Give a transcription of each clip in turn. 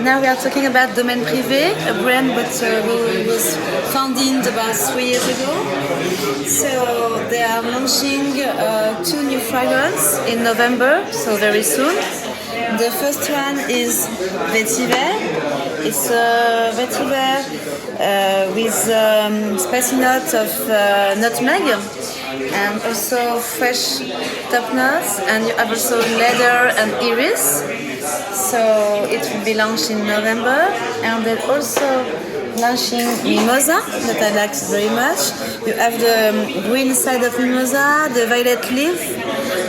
now we are talking about Domaine PRIVÉ, a brand that was founded about 3 years ago. So they are launching 2 new fragrances in November, so very soon. The first one is Vetiver. It's a vetiver with spicy notes of nutmeg and also fresh top notes, and you have also leather and iris. So it will be launched in November, and then also launching Mimosa that I like very much. You have the green side of Mimosa, the violet leaf,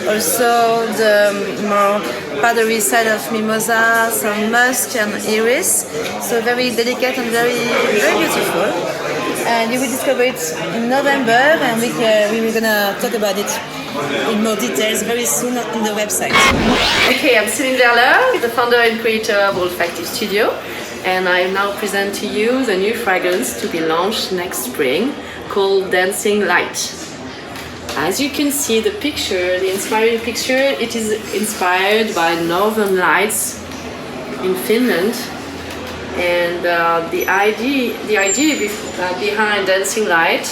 also the more powdery side of Mimosa, some musk and iris. So very delicate and very beautiful. And you will discover it in November, and we were gonna talk about it in more details very soon on the website. Okay, I'm Céline Verler, the founder and creator of Olfactive Studio, and I now present to you the new fragrance to be launched next spring called Dancing Light. As you can see the picture, the inspiring picture, it is inspired by Northern Lights in Finland. And the idea behind Dancing Light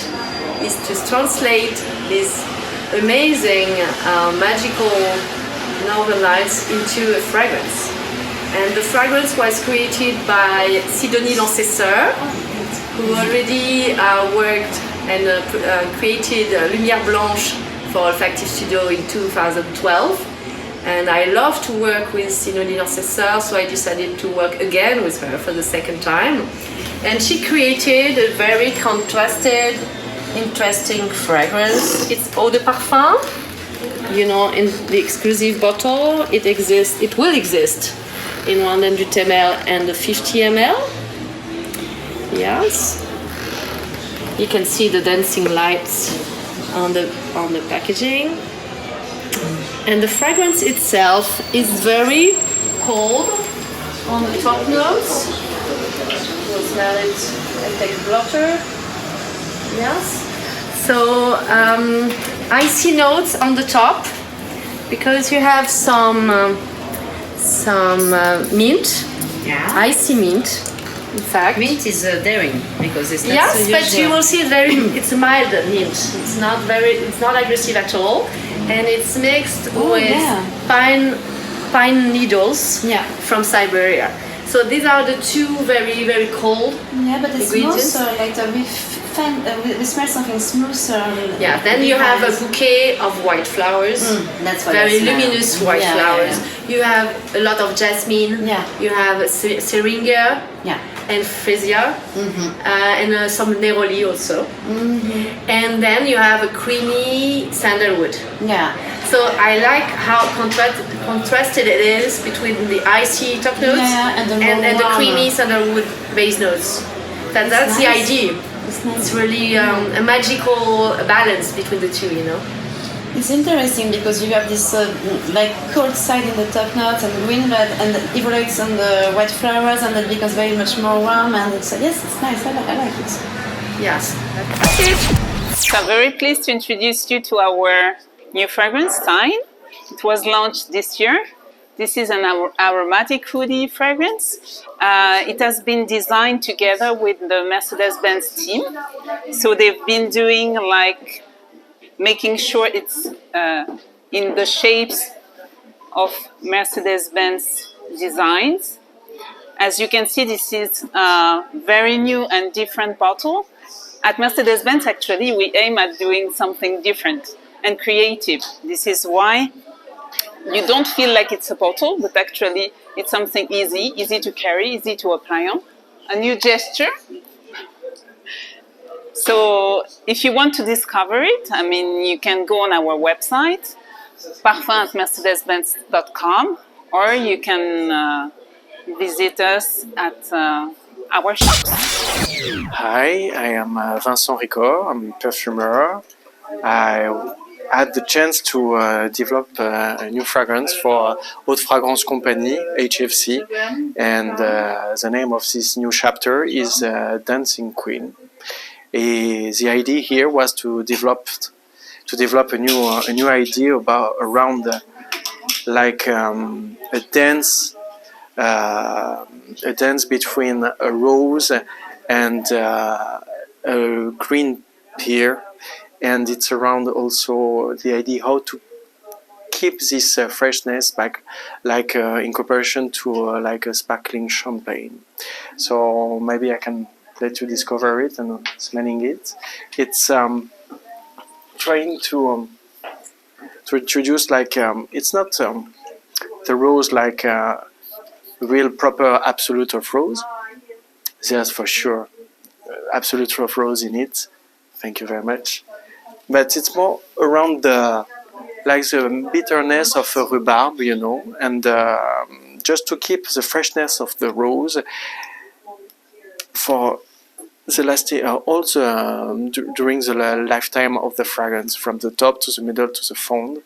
is to translate these amazing, magical Northern Lights into a fragrance. And the fragrance was created by Sidonie Lancesseur, who already worked and created Lumière Blanche for Olfactive Studio in 2012. And I love to work with Sidonie Lancesseur, so I decided to work again with her for the second time. And she created a very contrasted, interesting fragrance. It's Eau de Parfum. You know, in the exclusive bottle, it will exist in 100 ml and 50 ml. Yes. You can see the dancing lights on the packaging. And the fragrance itself is very cold on the top notes. You'll smell it and take a blotter. Yes. So icy notes on the top, because you have some mint, icy mint. In fact, Mint is daring because it's not yes, so but usual. you will see it's a mild mint. It's not aggressive at all, and it's mixed with pine needles from Siberia. So these are the two very cold but it's ingredients. smoother, like we smell something smoother. Yeah, then you have a bouquet of white flowers, That's what very I smell. luminous white flowers. You have a lot of jasmine. You have syringa. And freesia, and some neroli also. And then you have a creamy sandalwood. So I like how contrasted it is between the icy top notes and the creamy sandalwood base notes. That's the idea. It's really a magical balance between the two, you know. It's interesting because you have this like cold side in the top notes and green red, and it evaluates on the white flowers, and it becomes very much more warm. And it's yes, it's nice. I like it. Yes. So I'm very pleased to introduce you to our new fragrance, Sign. It was launched this year. This is an aromatic hoodie fragrance. It has been designed together with the Mercedes-Benz team. So they've been doing making sure it's in the shapes of Mercedes-Benz designs. As you can see, this is a very new and different bottle. At Mercedes-Benz, actually, we aim at doing something different and creative. This is why you don't feel like it's a bottle, but actually it's something easy to carry, easy to apply on. A new gesture. So if you want to discover it, I mean, you can go on our website, parfum@mercedes-benz.com, or you can visit us at our shops. Hi, I am Vincent Ricord. I'm a perfumer. I had the chance to develop a new fragrance for Haute Fragrance Company, HFC, and the name of this new chapter is Dancing Queen. The idea here was to develop a new idea around a dance a dance between a rose and a green pear, and it's around also the idea how to keep this freshness back, like in comparison to like a sparkling champagne. So maybe I can let you discover it and smelling it. It's trying to introduce like it's not the rose like real proper absolute of rose. There's for sure absolute of rose in it. Thank you very much. But it's more around the like the bitterness of a rhubarb, you know, and just to keep the freshness of the rose for the last all the during the lifetime of the fragrance, from the top to the middle to the fond,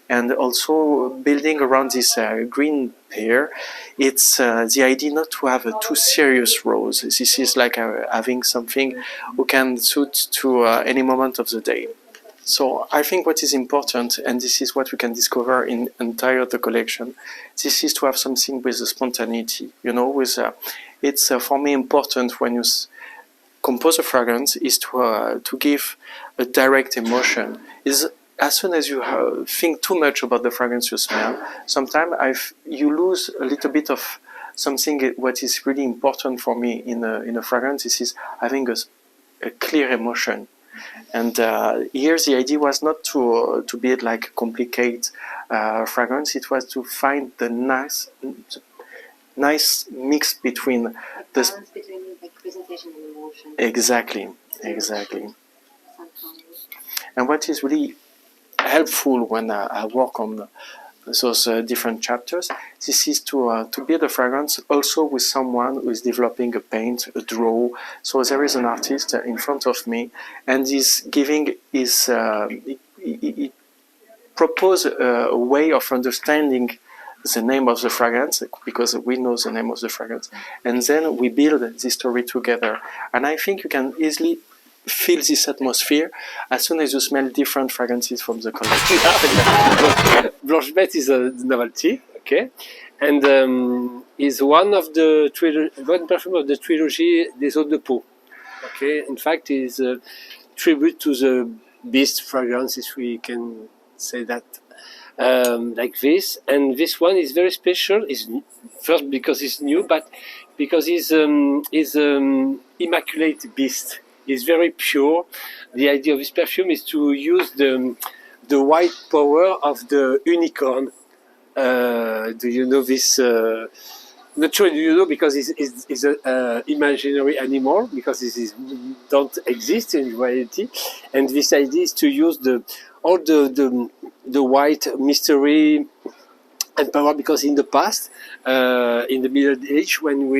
and also building around this green pear. It's the idea not to have a too serious rose. This is like having something who can suit to any moment of the day. So I think what is important, and this is what we can discover in entire the collection, this is to have something with a spontaneity. You know, with it's for me important when you compose a fragrance is to give a direct emotion. Is as soon as you think too much about the fragrance you smell, sometimes you lose a little bit of something. What is really important for me in a fragrance is having a clear emotion. And here the idea was not to build like a complicated fragrance. It was to find the nice mix between the balance between like presentation and emotion. Exactly. And what is really helpful when I work on those different chapters, this is to build a fragrance also with someone who is developing a paint, a draw. So there is an artist in front of me, and he's giving his he propose a way of understanding the name of the fragrance, because we know the name of the fragrance, and then we build this story together. And I think you can easily feel this atmosphere as soon as you smell different fragrances from the collection. Blanche Bête is a novelty, okay, and is one of the one perfume of the trilogy des Eaux de Peau. Okay, in fact, is a tribute to the Beast fragrance, if we can say that. Like this, and this one is very special. Is first because it's new, but because it's immaculate beast. It's very pure. The idea of this perfume is to use the white power of the unicorn. Do you know this? Not sure you know, because it's an imaginary animal, because this don't exist in reality, and this idea is to use all the white mystery and power, because in the past, in the Middle Age, when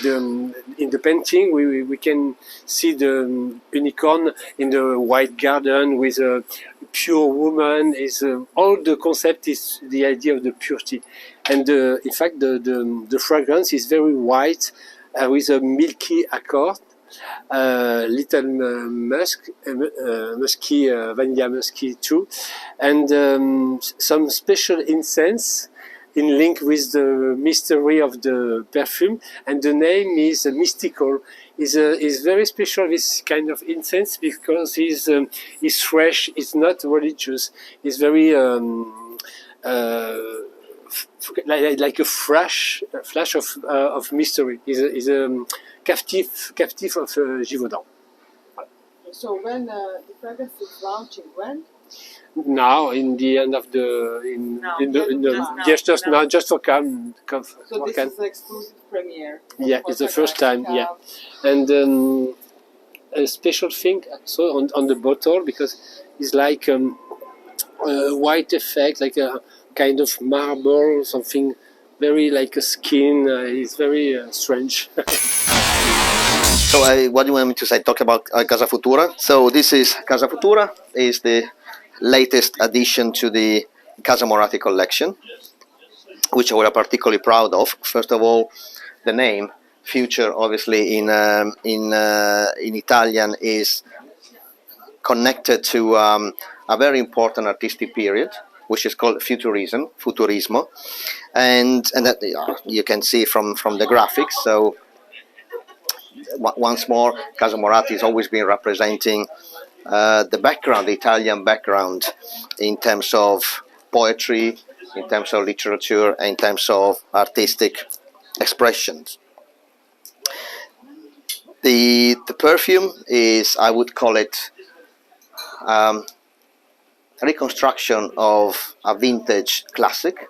in the painting we can see the unicorn in the white garden with a pure woman. Is all the concept is the idea of the purity, and in fact the fragrance is very white with a milky accord. Little musk, musky, vanilla musky too, and some special incense in link with the mystery of the perfume, and the name is mystical. Is very special, this kind of incense, because is fresh. It's not religious. It's very like a flash of mystery. Is a captive of Givaudan. So when the fragrance is launching, when? Now, in the end of just for Cannes. So this is the exclusive premiere. Yeah, it's the first time. Yeah, and a special thing so on the bottle, because it's like a white effect, like a kind of marble, something very like a skin. It's very strange. So what do you want me to say? Talk about Casa Futura. So this is Casa Futura, is the latest addition to the Casa Moratti collection, which we are particularly proud of. First of all, the name Future, obviously in Italian, is connected to a very important artistic period, which is called Futurismo, and that you can see from the graphics. So once more, Casa Moratti has always been representing the background, the Italian background, in terms of poetry, in terms of literature, and in terms of artistic expressions. The perfume is, I would call it, a reconstruction of a vintage classic.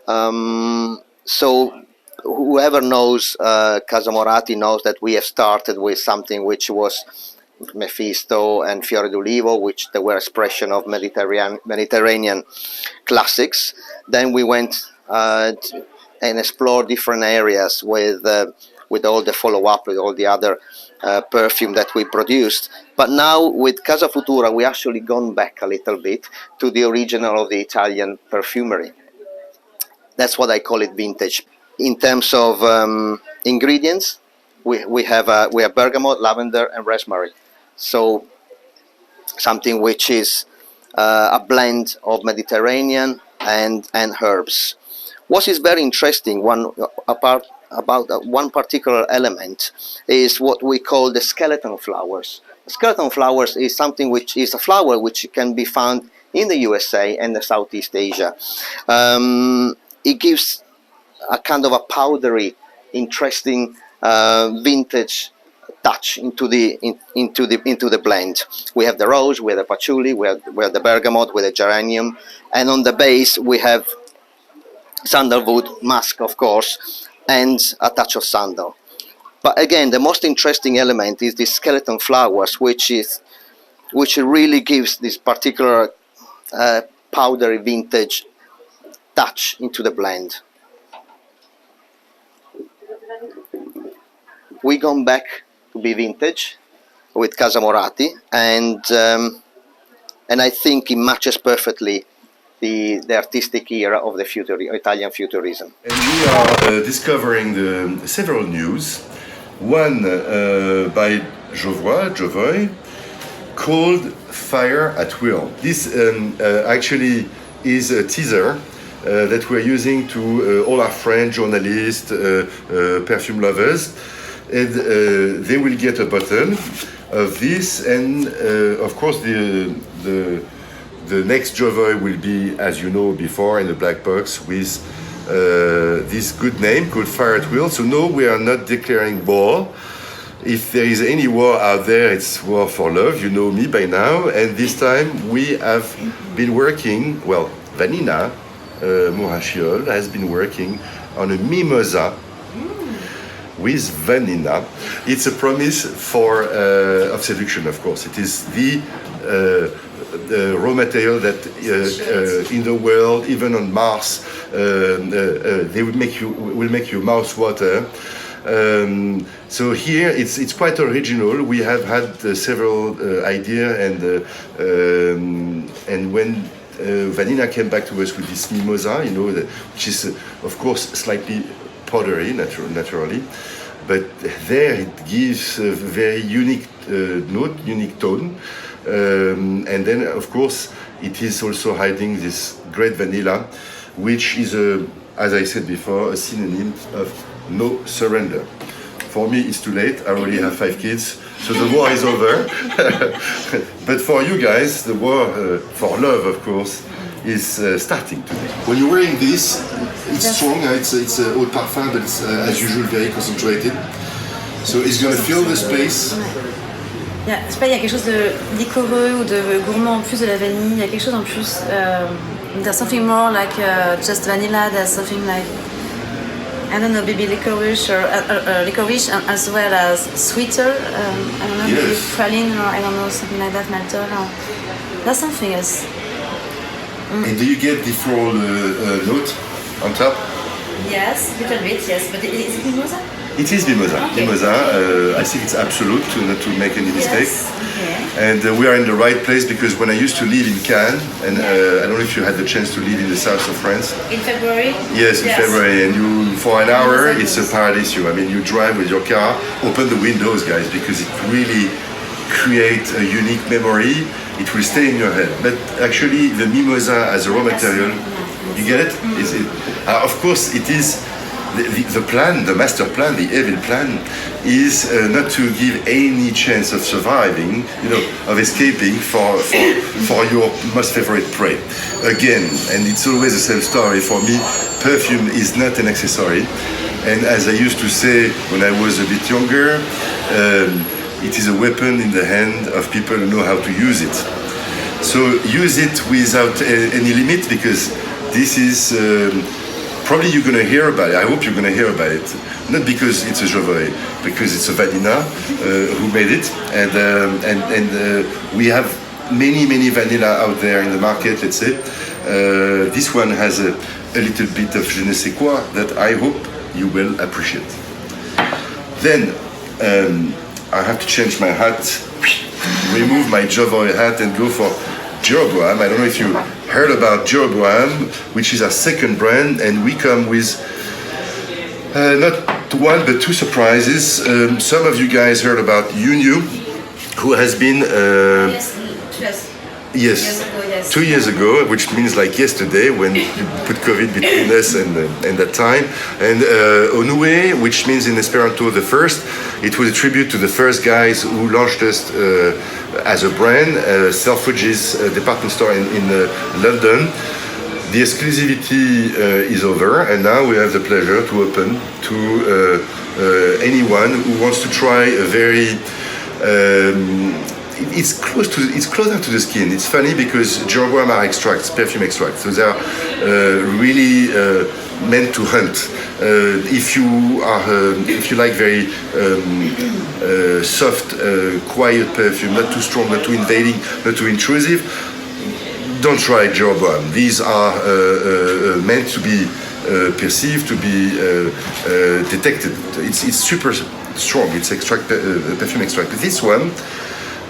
So whoever knows Casa Moratti knows that we have started with something which was Mephisto and Fiore d'Ulivo, which they were expression of Mediterranean classics. Then we went and explored different areas with all the follow-up, with all the other perfume that we produced. But now with Casa Futura, we actually gone back a little bit to the original of the Italian perfumery. That's what I call it vintage. In terms of ingredients, we have bergamot, lavender, and rosemary. So something which is a blend of Mediterranean and herbs. What is very interesting, about one particular element, is what we call the skeleton flowers. Skeleton flowers is something which is a flower which can be found in the USA and the Southeast Asia. It gives a kind of a powdery, interesting vintage touch into the blend. We have the rose, we have the patchouli, we have the bergamot, with the geranium, and on the base we have sandalwood, musk, of course, and a touch of sandal. But again, the most interesting element is the skeleton flowers, which really gives this particular powdery vintage touch into the blend. We gone back to be vintage with Casa Moratti, and I think it matches perfectly the artistic era of the Italian futurism. And we are discovering several news. One by Jovoy, called Fire at Will. This actually is a teaser that we're using to all our friends, journalists, perfume lovers, and they will get a bottle of this, and of course the next Jovoy will be, as you know before, in the black box with this good name called Fire at Will. So no, we are not declaring war. If there is any war out there, it's war for love. You know me by now. And this time we have been working, well, Vanina Murashiol has been working on a mimosa with vanilla. It's a promise of seduction, of course. It is the raw material that in the world, even on Mars, they will make your mouth water. So here it's quite original. We have had several ideas, and when Vanina came back to us with this mimosa, which is of course slightly powdery, naturally, but there it gives a very unique note, unique tone, and then of course it is also hiding this great vanilla, which is as I said before, a synonym of no surrender. For me, it's too late. I already have 5 kids, so the war is over. But for you guys, the war for love, of course, is starting today. When you're wearing this, it's strong. It's a Haute Parfum, but it's as usual very concentrated. So it's going to fill the space. Je sais pas, il y a quelque chose de liquoreux ou de gourmand en plus de la vanille. Il y a quelque chose en plus. There's something more like just vanilla. There's something like, I don't know, maybe licorice or licorice, as well as sweeter. I don't know, maybe praline or I don't know, something like that, maltol. That's something else. And do you get the floral note on top? Yes, a little bit, yes. But is it mimosa? It is mimosa. Okay. Mimosa. I think it's absolute not to make any mistake. Yes. Okay. And we are in the right place because when I used to live in Cannes, and I don't know if you had the chance to live in the south of France. In February? Yes, in February. And you, for an hour, it's a paradise. I mean, you drive with your car, open the windows, guys, because it really create a unique memory, it will stay in your head. But actually, the mimosa as a raw material, you get it? Is it? Of course, it is the plan, the master plan, the evil plan, is not to give any chance of surviving, of escaping for your most favorite prey. Again, and it's always the same story for me. Perfume is not an accessory, and as I used to say when I was a bit younger, it is a weapon in the hand of people who know how to use it. So use it without any limit, because this is. Probably you're going to hear about it. I hope you're going to hear about it. Not because it's a Jovoy, because it's a vanilla who made it, and we have many vanilla out there in the market. Let's say this one has a little bit of je ne sais quoi that I hope you will appreciate. Then I have to change my hat, remove my Jovoy hat, and go for Jeroboam. I don't know if you heard about Jeroboam, which is our second brand, and we come with not one but two surprises. Some of you guys heard about Yunyu, who has been yes, 2 years ago, which means like yesterday when you put COVID between us and that time. And Onue, which means in Esperanto the first. It was a tribute to the first guys who launched us as a brand, Selfridges department store in London. The exclusivity is over, and now we have the pleasure to open to anyone who wants to try a very it's closer to the skin. It's funny because Jeroboam are extracts, perfume extracts, so they are really meant to hunt. If you like very soft, quiet perfume, not too strong, not too invading, not too intrusive, don't try Jeroboam. These are meant to be perceived, to be detected. It's super strong. It's perfume extract. But this one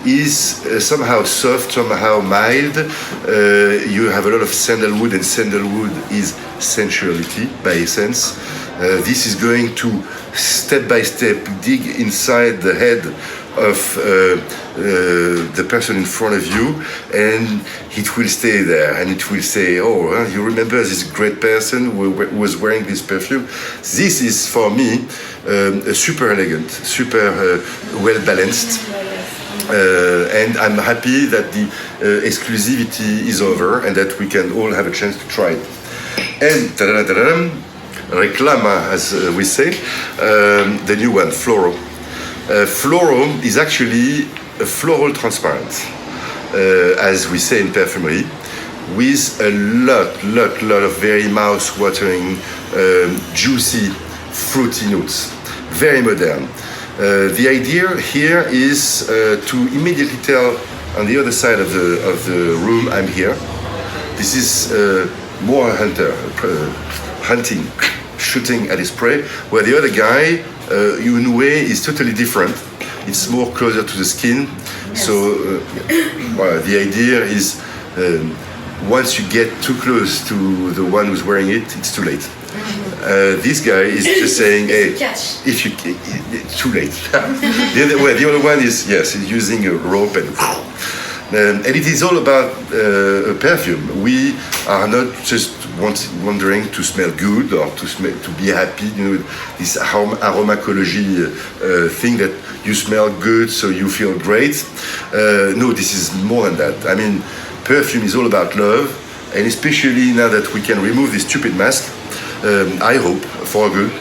is somehow soft, somehow mild. You have a lot of sandalwood, and sandalwood is sensuality by essence. This is going to step by step dig inside the head of the person in front of you, and it will stay there, and it will say, oh, you remember this great person who was wearing this perfume? This is for me super elegant, super well balanced. And I'm happy that the exclusivity is over and that we can all have a chance to try it. And reclama, as we say, the new one, FLORO. FLORO is actually a floral transparent, as we say in perfumery, with a lot of very mouth-watering, juicy, fruity notes. Very modern. The idea here is to immediately tell on the other side of the room, I'm here. This is more a hunter, hunting, shooting at his prey, where the other guy, in a way, is totally different. It's more closer to the skin. Yes. So the idea is once you get too close to the one who's wearing it, it's too late. This guy is just saying, hey, if you, it's too late. The other one is, yes, he's using a rope and it is all about perfume. We are not just wondering to smell good or to be happy. This aromacology thing that you smell good so you feel great. No, this is more than that. I mean, perfume is all about love, and especially now that we can remove this stupid mask, I hope, for good.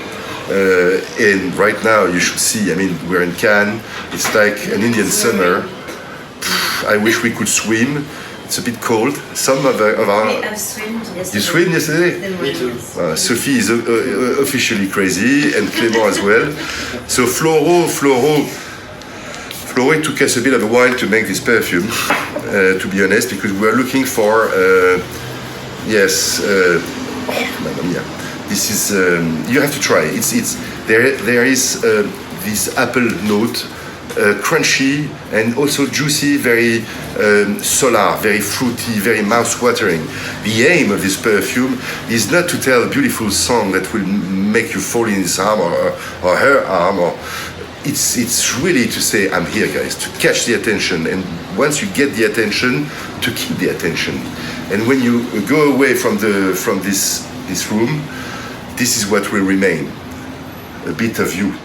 And right now you should see, I mean, we're in Cannes, it's like an Indian summer. I wish we could swim. It's a bit cold. Some of our... I've swum yesterday. You swim yesterday? Me too. Sophie is officially crazy, and Clément as well. So FLORO, it took us a bit of a while to make this perfume, to be honest, because we were looking for, Mamma mia. This is, you have to try it. There is this apple note, crunchy and also juicy, very solar, very fruity, very mouth-watering. The aim of this perfume is not to tell a beautiful song that will make you fall in his arm or her arm. it's really to say, I'm here, guys, to catch the attention. And once you get the attention, to keep the attention. And when you go away from this room, this is what will remain, a bit of you.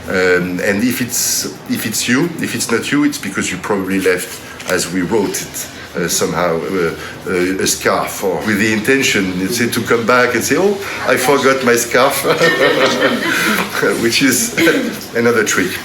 And if it's you, if it's not you, it's because you probably left as we wrote it. Somehow a scarf, or with the intention, let's say, to come back and say, oh, I forgot my scarf, which is another trick.